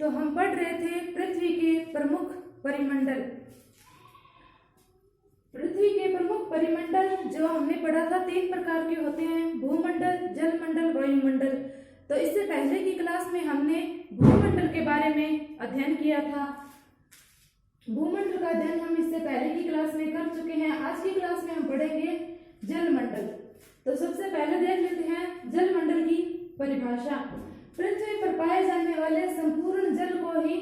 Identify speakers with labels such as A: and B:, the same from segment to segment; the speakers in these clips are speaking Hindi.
A: तो हम पढ़ रहे थे पृथ्वी के प्रमुख परिमंडल। पृथ्वी के प्रमुख परिमंडल जो हमने पढ़ा था 3 प्रकार के होते हैं, भूमंडल, जलमंडल, वायुमंडल। तो इससे पहले की क्लास में हमने भूमंडल के बारे में अध्ययन किया था। भूमंडल का अध्ययन हम इससे पहले की क्लास में कर चुके हैं। आज की क्लास में हम पढ़ेंगे जलमंडल। तो सबसे पहले देख लेते हैं जलमंडल की परिभाषा। पृथ्वी पर पाए जाने वाले संपूर्ण जल को ही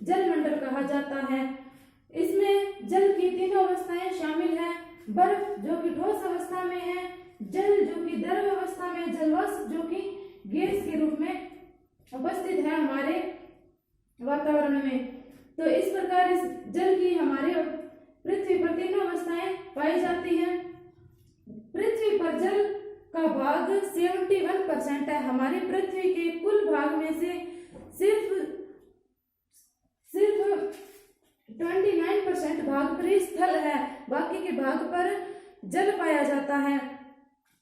A: जलमंडल कहा जाता है। इसमें जल की 3 अवस्थाएं शामिल हैं। बर्फ जो कि ठोस अवस्था में है, जल जो कि द्रव अवस्था में, जलवाष्प जो कि गैस के रूप में उपस्थित है हमारे वातावरण में। तो इस प्रकार इस जल की हमारे पृथ्वी पर 3 अवस्थाएं पाई जाती हैं। पृथ्वी पर जल का भाग 71% है। हमारी पृथ्वी के कुल भाग में से सिर्फ 29% भाग पर स्थल है। बाकी के भाग पर जल पाया जाता है,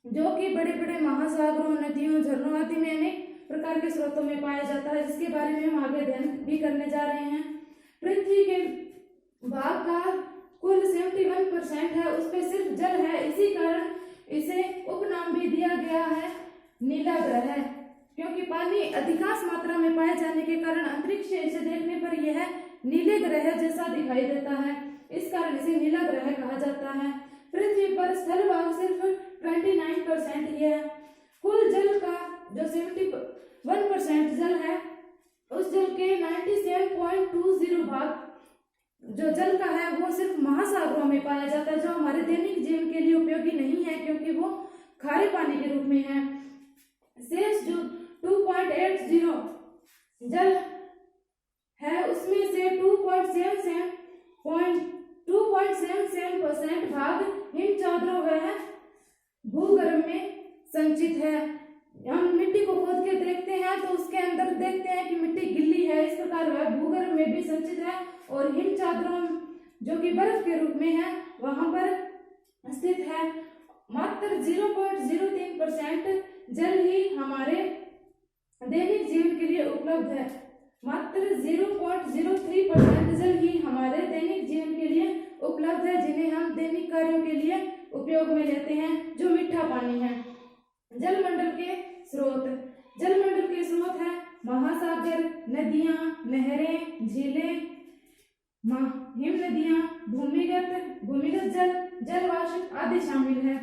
A: जो कि बड़े बड़े महासागरों, नदियों, झरनों आदि में अनेक प्रकार के स्रोतों में पाया जाता है, जिसके बारे में हम आगे अध्ययन भी करने जा रहे हैं। पृथ्वी के भाग का कुल 71% है, उस पर सिर्फ जल है। इसी कारण इसे उपनाम भी दिया गया है नीला ग्रह, क्योंकि पानी अधिकांश मात्रा में पाए जाने के कारण अंतरिक्ष से इसे देखने पर यह नीले ग्रह जैसा दिखाई देता है। इस कारण इसे नीला ग्रह कहा जाता है। पृथ्वी पर स्थल भाग सिर्फ 29% ही है। कुल जल का जो 71% जल है, उस जल के 97.20 भाग जो जल का है वो सिर्फ महासागरों में पाया जाता है, जो हमारे दैनिक जीवन के लिए उपयोगी नहीं है, क्योंकि वो खारे पानी के रूप में है। शेष जो 2.80 जल है, उसमें से 2.77% भाग हिम चादरों व भूगर्भ में संचित है। हम मिट्टी को खोद के देखते हैं तो उसके अंदर देखते हैं कि मिट्टी गिल्ली है। इस प्रकार वह भूगर्भ में भी संचित है और हिम चादरों जो कि बर्फ के रूप में है वहां पर स्थित है। मात्र 0.03% जल ही हमारे दैनिक जीवन के लिए उपलब्ध है। मात्र 0.03% जल ही हमारे दैनिक जीवन के लिए उपलब्ध है, जिन्हें हम दैनिक कार्यों के लिए उपयोग में लेते हैं, जो मीठा पानी है। जलमंडल के स्रोत। जलमंडल के स्रोत है महासागर, नदियां, नहरें, झीलें, हिम नदियां, भूमिगत जल, जलवाष्प आदि शामिल है।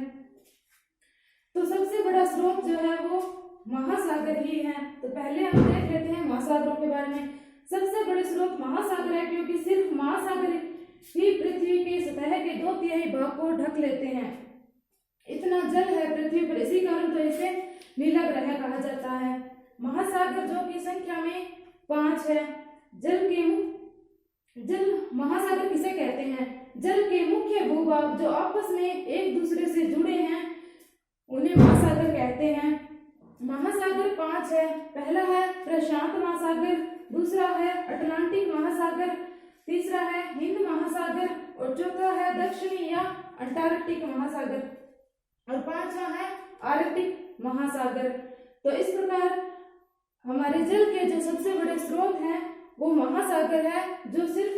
A: तो सबसे बड़ा स्रोत जो है वो महासागर ही है। तो पहले हम देख लेते हैं महासागरों के बारे में। सबसे बड़े स्रोत महासागर है, क्योंकि सिर्फ महासागर ही पृथ्वी की सतह के 2/3 भाग को ढक लेते हैं। इतना जल है पृथ्वी पर, इसी कारण तो इसे नीला ग्रह कहा जाता है। महासागर जो की संख्या में 5 है। महासागर किसे कहते हैं? जल के मुख्य भूभाग जो आपस में एक दूसरे से जुड़े हैं, उन्हें महासागर कहते हैं। महासागर 5 है। पहला है प्रशांत महासागर, दूसरा है अटलांटिक महासागर, तीसरा है हिंद महासागर और चौथा है दक्षिणी या अंटार्कटिक महासागर और 5वां है आर्कटिक महासागर। तो इस प्रकार हमारे जल के जो सबसे बड़े स्रोत हैं वो महासागर है, जो सिर्फ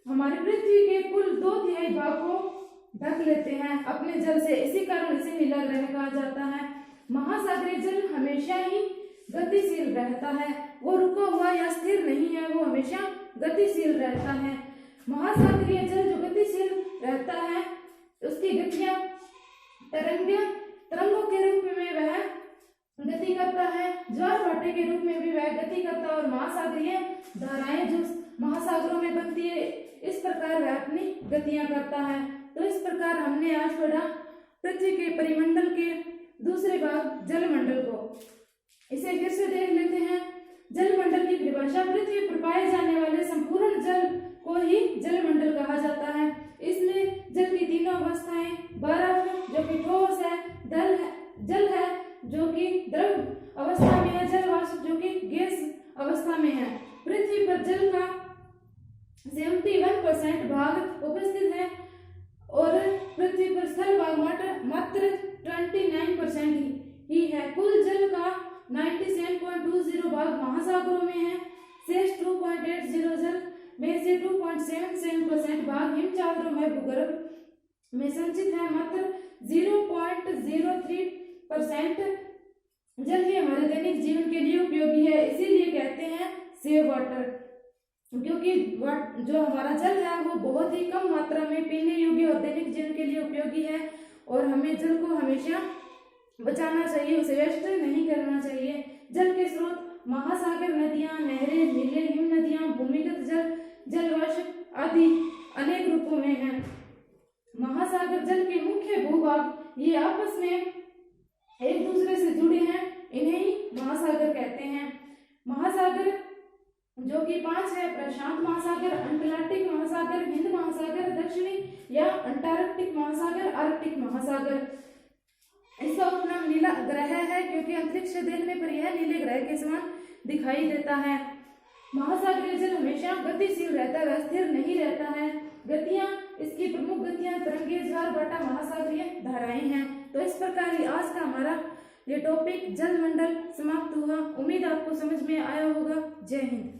A: हमारी पृथ्वी के कुल 2/3 भाग को ढक लेते हैं अपने जल से। इसी कारण इसे नीला ग्रह कहा जाता है। महासागरीय जल हमेशा ही गतिशील रहता है, वो रुका हुआ या स्थिर नहीं है, वो हमेशा गतिशील रहता है। महासागरीय जल जो गतिशील रहता है, उसकी गतियां तरंगों के रूप में वह गति करता है, ज्वार भाटे के रूप में भी वह गति करता है और महासागरीय धाराएं जो महासागरों में बनती है, इस प्रकार वह अपनी गतियां करता है। तो इस प्रकार हमने आज पढ़ा पृथ्वी के परिमंडल के दूसरे भाग जलमंडल को। इसे फिर से देख लेते हैं। जलमंडल की परिभाषा। पृथ्वी पर पाए जाने वाले संपूर्ण जल को ही जलमंडल कहा जाता है। इसमें जल की 3 अवस्थाएं, बर्फ जो कि ठोस है, जल है जो कि द्रव अवस्था में है, जलवाष्प जो कि गैस अवस्था में है। पृथ्वी पर जल का 71% भाग उपस्थित है और पृथ्वी पर स्थल भाग मात्र 29% ही है। कुल जल का 97.20 भाग महासागरों में है, शेष 2 0.77% भाग हिम चादरों में भूगर्भ में संचित है। मात्र 0.03% जल ही हमारे दैनिक जीवन के लिए उपयोगी है, इसीलिए कहते हैं सेव वाटर, क्योंकि जो हमारा जल है वो बहुत ही कम मात्रा में पीने योग्य और दैनिक जीवन के लिए उपयोगी है, और हमें जल को हमेशा बचाना चाहिए, उसे वेस्ट नहीं करना चाहिए। जल के स्रोत महासागर, नदियां, नहरें, नीले हिम नदियां, भूमिगत जल, जलवर्ष आदि अनेक रूपों में हैं। महासागर जल के मुख्य भूभाग ये आपस में एक दूसरे से जुड़े हैं, इन्हें ही महासागर कहते हैं। महासागर जो कि 5 है: प्रशांत महासागर, अटलांटिक महासागर, हिंद महासागर, दक्षिणी या अंटार्कटिक महासागर, आर्कटिक महासागर। इसका उपनाम नीला ग्रह है, क्योंकि अंतरिक्ष से देखने पर यह नीले ग्रह के समान दिखाई देता है। महासागरीय जल हमेशा गतिशील रहता है, स्थिर नहीं रहता है। गतियां, इसकी प्रमुख गतियां तरंगीय ज्वार-भाटा महासागरीय धाराएं हैं। तो इस प्रकार ही आज का हमारा ये टॉपिक जल मंडल समाप्त हुआ। उम्मीद आपको समझ में आया होगा। जय हिंद।